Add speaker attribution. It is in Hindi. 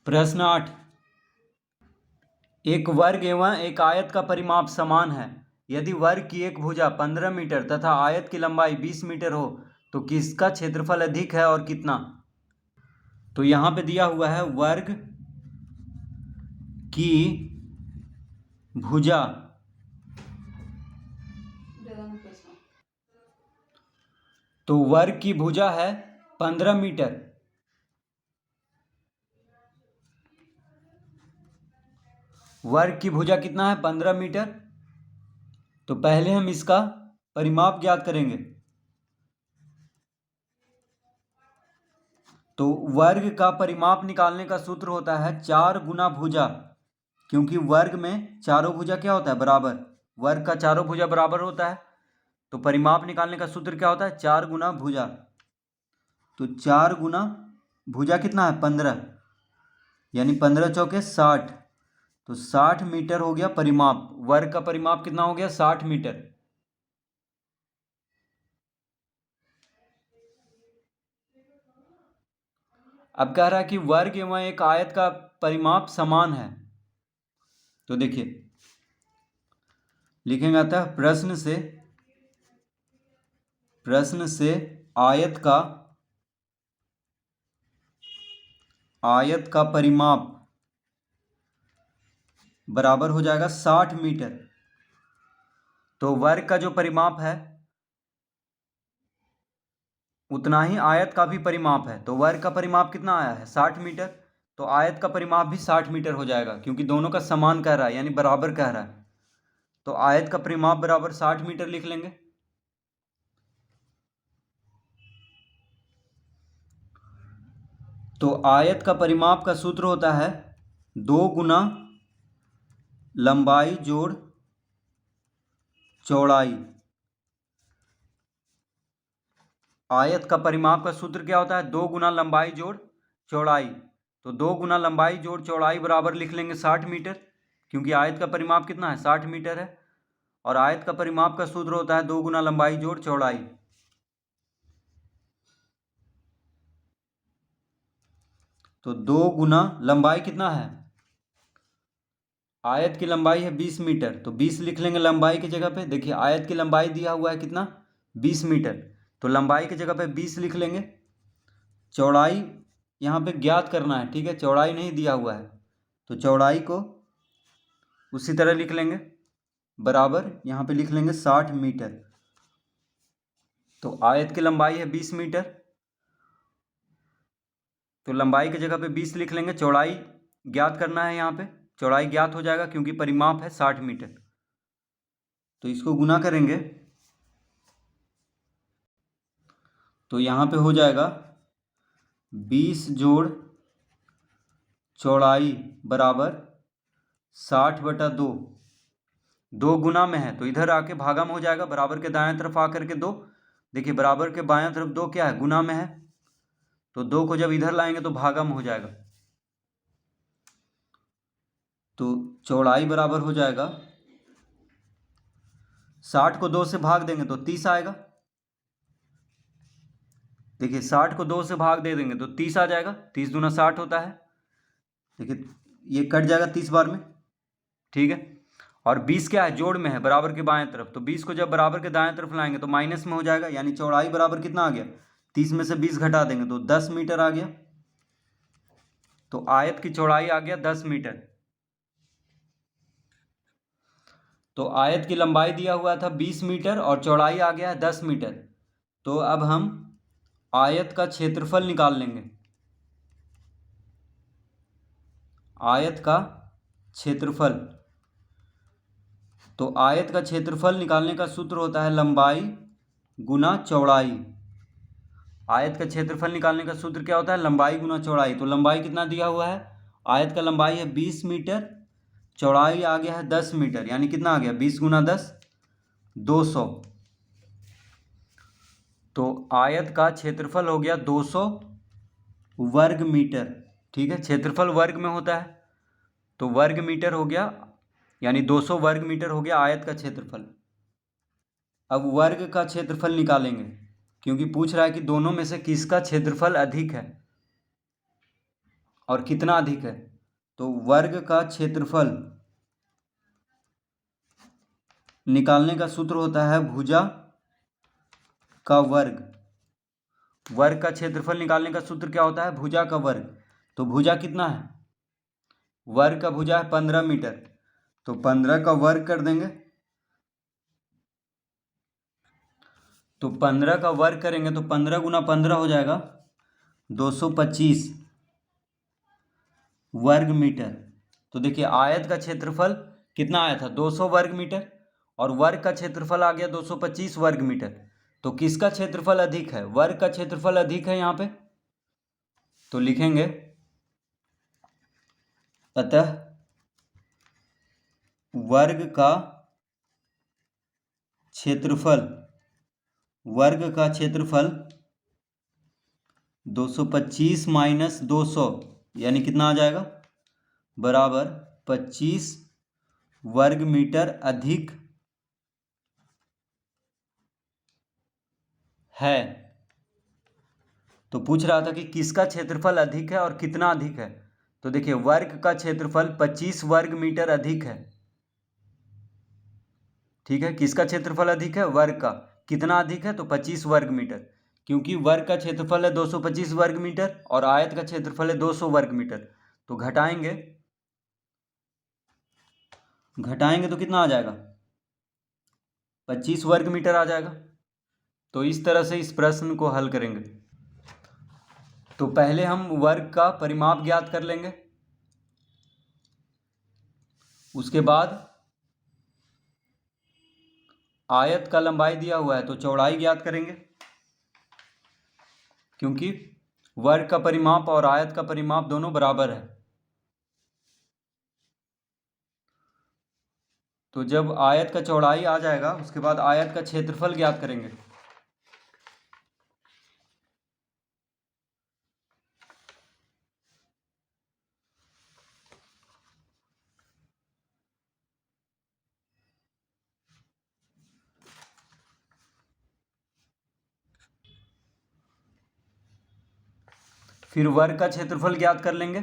Speaker 1: प्रश्न 8। एक वर्ग एवं एक आयत का परिमाप समान है। यदि वर्ग की एक भुजा 15 मीटर तथा आयत की लंबाई 20 मीटर हो तो किसका क्षेत्रफल अधिक है और कितना? तो यहाँ पे दिया हुआ है वर्ग की भुजा तो वर्ग की भुजा है 15 मीटर। वर्ग की भुजा कितना है? 15 मीटर। तो पहले हम इसका परिमाप ज्ञात करेंगे। तो वर्ग का परिमाप निकालने का सूत्र होता है 4 गुना भुजा, क्योंकि वर्ग में चारों भुजा क्या होता है? बराबर। वर्ग का चारों भुजा बराबर होता है, तो परिमाप निकालने का सूत्र क्या होता है? 4 गुना भुजा। तो 4 गुना भुजा कितना है? 15, यानी 15 चौके 60। तो 60 मीटर हो गया परिमाप। वर्ग का परिमाप कितना हो गया? 60 मीटर। अब कह रहा है कि वर्ग एवं एक आयत का परिमाप समान है। तो देखिए लिखेंगे, आता है प्रश्न से आयत का परिमाप बराबर हो जाएगा 60 मीटर। तो वर्ग का जो परिमाप है उतना ही आयत का भी परिमाप है। तो वर्ग का परिमाप कितना आया है? 60 मीटर। तो आयत का परिमाप भी 60 मीटर हो जाएगा, क्योंकि दोनों का समान कह रहा है, यानी बराबर कह रहा है। तो आयत का परिमाप बराबर 60 मीटर लिख लेंगे। तो आयत का परिमाप का सूत्र होता है 2 गुना लंबाई जोड़ चौड़ाई। आयत का परिमाप का सूत्र क्या होता है? 2 गुना लंबाई जोड़ चौड़ाई। तो 2 गुना लंबाई जोड़ चौड़ाई बराबर लिख लेंगे 60 मीटर, क्योंकि आयत का परिमाप कितना है? 60 मीटर है। और आयत का परिमाप का सूत्र होता है 2 गुना लंबाई जोड़ चौड़ाई। तो 2 गुना लंबाई कितना है? आयत की लंबाई है 20 मीटर, तो 20 लिख लेंगे लंबाई की जगह पे। देखिए आयत की लंबाई दिया हुआ है कितना? 20 मीटर। तो लंबाई की जगह पे 20 लिख लेंगे। चौड़ाई यहाँ पे ज्ञात करना है, ठीक है? चौड़ाई नहीं दिया हुआ है, तो चौड़ाई को उसी तरह लिख लेंगे, बराबर यहाँ पे लिख लेंगे 60 मीटर। तो आयत की लंबाई है 20 मीटर, तो लंबाई की जगह पे 20 लिख लेंगे। चौड़ाई ज्ञात करना है, यहाँ पे चौड़ाई ज्ञात हो जाएगा क्योंकि परिमाप है 60 मीटर। तो इसको गुना करेंगे तो यहाँ पे हो जाएगा 20 जोड़ चौड़ाई बराबर 60/2। 2 गुना में है तो इधर आके भागा में हो जाएगा, बराबर के दाएं तरफ आकर के 2। देखिए बराबर के बाएं तरफ 2 क्या है? गुना में है। तो 2 को जब इधर लाएंगे तो भागा में हो जाएगा। तो चौड़ाई बराबर हो जाएगा, 60 को 2 से भाग देंगे तो 30 आएगा। देखिए 60 को 2 से भाग दे देंगे तो 30 आ जाएगा। 30 दूना 60 होता है। देखिए ये कट जाएगा 30 बार में, ठीक है? और 20 क्या है? जोड़ में है, बराबर के बाएं तरफ। तो 20 को जब बराबर के दाएं तरफ लाएंगे तो माइनस में हो जाएगा, यानी चौड़ाई बराबर कितना आ गया? 30 में से 20 घटा देंगे तो 10 मीटर आ गया। तो आयत की चौड़ाई आ गया 10 मीटर। तो आयत की लंबाई दिया हुआ था 20 मीटर और चौड़ाई आ गया है 10 मीटर। तो अब हम आयत का क्षेत्रफल निकाल लेंगे। आयत का क्षेत्रफल, तो आयत का क्षेत्रफल निकालने का सूत्र होता है लंबाई गुना चौड़ाई। आयत का क्षेत्रफल निकालने का सूत्र क्या होता है? लंबाई गुना चौड़ाई। तो लंबाई कितना दिया हुआ है? आयत का लंबाई है 20 मीटर, चौड़ाई आ गया है 10 मीटर, यानी कितना आ गया? 20 गुना 10 200। तो आयत का क्षेत्रफल हो गया 200 वर्ग मीटर, ठीक है? क्षेत्रफल वर्ग में होता है तो वर्ग मीटर हो गया, यानी 200 वर्ग मीटर हो गया आयत का क्षेत्रफल। अब वर्ग का क्षेत्रफल निकालेंगे, क्योंकि पूछ रहा है कि दोनों में से किसका क्षेत्रफल अधिक है। और कितना अधिक है, तो वर्ग का क्षेत्रफल निकालने का सूत्र होता है भुजा का वर्ग। वर्ग का क्षेत्रफल निकालने का सूत्र क्या होता है, भुजा का वर्ग। तो भुजा कितना है, वर्ग का भुजा है 15 मीटर, तो 15 का वर्ग कर देंगे, तो 15 का वर्ग करेंगे तो 15 गुना 15 हो जाएगा 225 वर्ग मीटर। तो देखिए आयत का क्षेत्रफल कितना आया था, 200 वर्ग मीटर, और वर्ग का क्षेत्रफल आ गया 225 वर्ग मीटर। तो किसका क्षेत्रफल अधिक है, वर्ग का क्षेत्रफल अधिक है यहाँ पे। तो लिखेंगे अतः वर्ग का क्षेत्रफल, वर्ग का क्षेत्रफल 225 माइनस 200 यानी कितना आ जाएगा, बराबर 25 वर्ग मीटर अधिक है। तो पूछ रहा था कि किसका क्षेत्रफल अधिक है और कितना अधिक है। तो देखिए वर्ग का क्षेत्रफल 25 वर्ग मीटर अधिक है, ठीक है। किसका क्षेत्रफल अधिक है, वर्ग का। कितना अधिक है, तो 25 वर्ग मीटर, क्योंकि वर्ग का क्षेत्रफल है 225 वर्ग मीटर और आयत का क्षेत्रफल है 200 वर्ग मीटर। तो घटाएंगे तो कितना आ जाएगा, 25 वर्ग मीटर आ जाएगा। तो इस तरह से इस प्रश्न को हल करेंगे। तो पहले हम वर्ग का परिमाप ज्ञात कर लेंगे, उसके बाद आयत का लंबाई दिया हुआ है तो चौड़ाई ज्ञात करेंगे, क्योंकि वर्ग का परिमाप और आयत का परिमाप दोनों बराबर है। तो जब आयत का चौड़ाई आ जाएगा उसके बाद आयत का क्षेत्रफल ज्ञात करेंगे। फिर वर्ग का क्षेत्रफल ज्ञात कर लेंगे।